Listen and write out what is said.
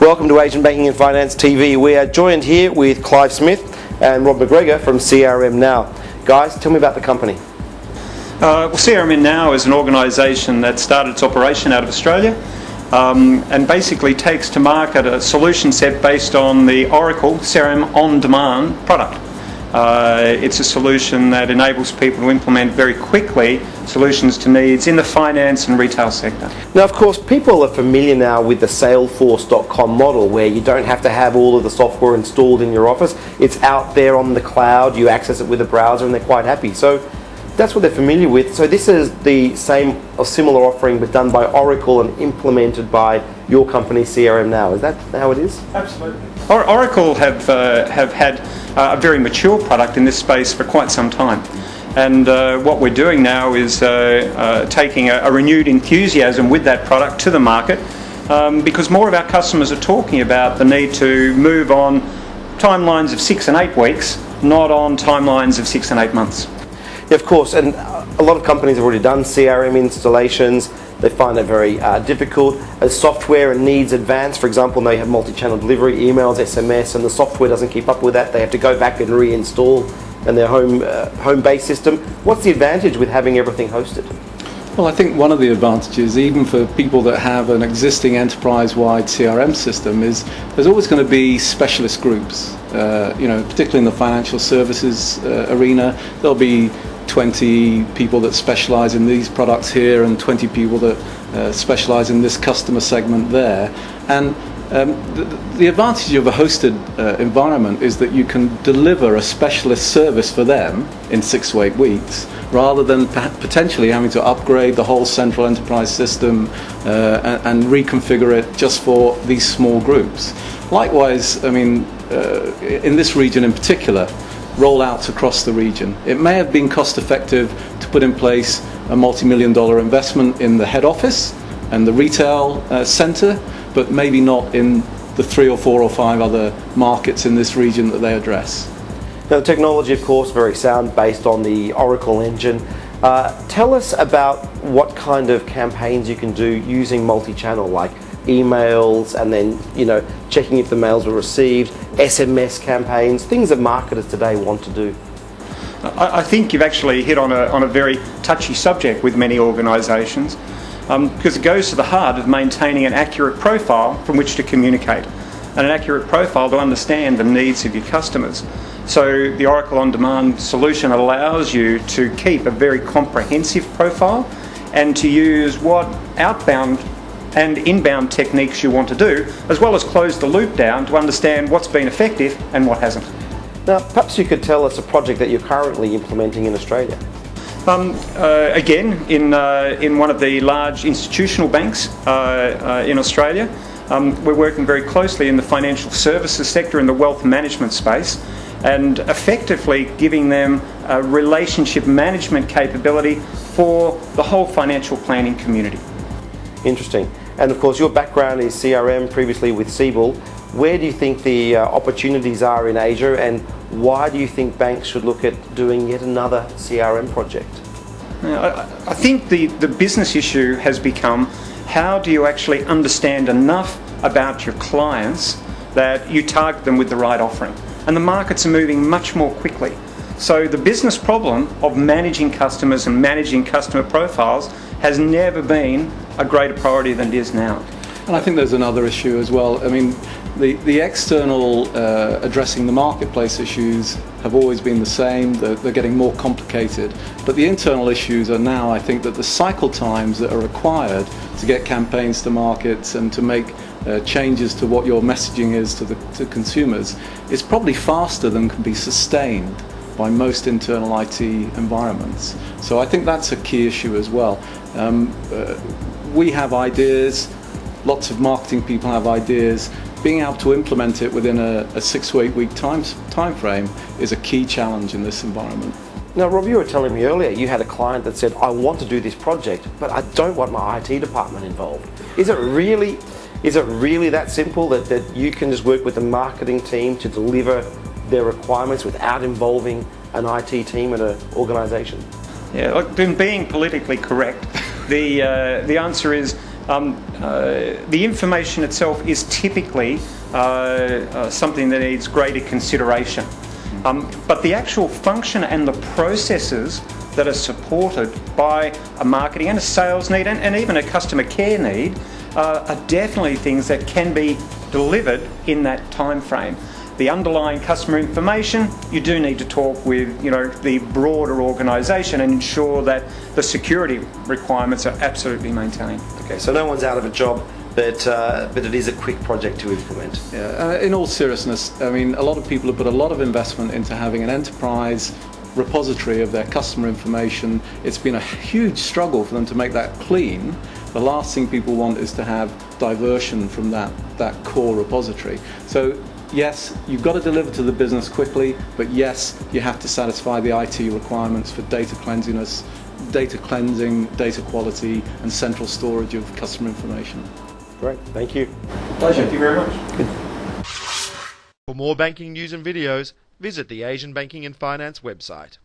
Welcome to Asian Banking and Finance TV. We are joined here with Clive Smith and Rob McGregor from crmnow. Guys, tell me about the company. crmnow is an organisation that started its operation out of Australia and basically takes to market a solution set based on the Oracle CRM on-demand product. It's a solution that enables people to implement very quickly solutions to needs in the finance and retail sector. Now, of course, people are familiar now with the Salesforce.com model, where you don't have to have all of the software installed in your office. It's out there on the cloud, you access it with a browser, and they're quite happy. So that's what they're familiar with. So this is the same or similar offering, but done by Oracle and implemented by your company, crmnow. Is that how it is? Absolutely. Oracle have had a very mature product in this space for quite some time. And what we're doing now is taking a renewed enthusiasm with that product to the market because more of our customers are talking about the need to move on timelines of 6 and 8 weeks, not on timelines of 6 and 8 months. Yeah, of course, and a lot of companies have already done CRM installations. They find it very difficult. As software and needs advance, for example, they have multi-channel delivery, emails, SMS, and the software doesn't keep up with that. They have to go back and reinstall in their home-based system. What's the advantage with having everything hosted? Well, I think one of the advantages, even for people that have an existing enterprise-wide CRM system, is there's always going to be specialist groups. Particularly in the financial services arena, there'll be 20 people that specialize in these products here and 20 people that specialize in this customer segment there. And the advantage of a hosted environment is that you can deliver a specialist service for them in 6 to 8 weeks, rather than potentially having to upgrade the whole central enterprise system and reconfigure it just for these small groups. Likewise, in this region in particular, rollouts across the region. It may have been cost effective to put in place a multi-million-dollar investment in the head office and the retail centre, but maybe not in the 3 or 4 or 5 other markets in this region that they address. Now, the technology, of course, very sound, based on the Oracle engine. Tell us about what kind of campaigns you can do using multi-channel, like emails and then checking if the mails were received, SMS campaigns, things that marketers today want to do. I think you've actually hit on a very touchy subject with many organisations because it goes to the heart of maintaining an accurate profile from which to communicate and an accurate profile to understand the needs of your customers. So the Oracle On Demand solution allows you to keep a very comprehensive profile and to use what outbound and inbound techniques you want to do, as well as close the loop down to understand what's been effective and what hasn't. Now, perhaps you could tell us a project that you're currently implementing in Australia. Again, in one of the large institutional banks in Australia, we're working very closely in the financial services sector, in the wealth management space, and effectively giving them a relationship management capability for the whole financial planning community. Interesting. And of course, your background is CRM, previously with Siebel. Where do you think the opportunities are in Asia, and why do you think banks should look at doing yet another CRM project? I think the business issue has become, how do you actually understand enough about your clients that you target them with the right offering? And the markets are moving much more quickly. So the business problem of managing customers and managing customer profiles has never been a greater priority than it is now. And I think there's another issue as well. The external addressing the marketplace issues have always been the same. They're getting more complicated. But the internal issues are now, I think, that the cycle times that are required to get campaigns to markets and to make changes to what your messaging is to consumers is probably faster than can be sustained by most internal IT environments. So I think that's a key issue as well. We have ideas, lots of marketing people have ideas. Being able to implement it within a 6 to 8 week time frame is a key challenge in this environment. Now, Rob, you were telling me earlier you had a client that said, I want to do this project, but I don't want my IT department involved. Is it really that simple that you can just work with the marketing team to deliver their requirements without involving an IT team and an organisation? Yeah, look, being politically correct, the answer is The information itself is typically something that needs greater consideration. But the actual function and the processes that are supported by a marketing and a sales need and even a customer care need are definitely things that can be delivered in that time frame. The underlying customer information, you do need to talk with the broader organisation and ensure that the security requirements are absolutely maintained. Okay, so no one's out of a job, but it is a quick project to implement. Yeah, in all seriousness, I mean, a lot of people have put a lot of investment into having an enterprise repository of their customer information. It's been a huge struggle for them to make that clean. The last thing people want is to have diversion from that core repository. So yes, you've got to deliver to the business quickly, but yes, you have to satisfy the IT requirements for data cleanliness, data cleansing, data quality, and central storage of customer information. Great, thank you. Pleasure. Thank you very much. For more banking news and videos, visit the Asian Banking and Finance website.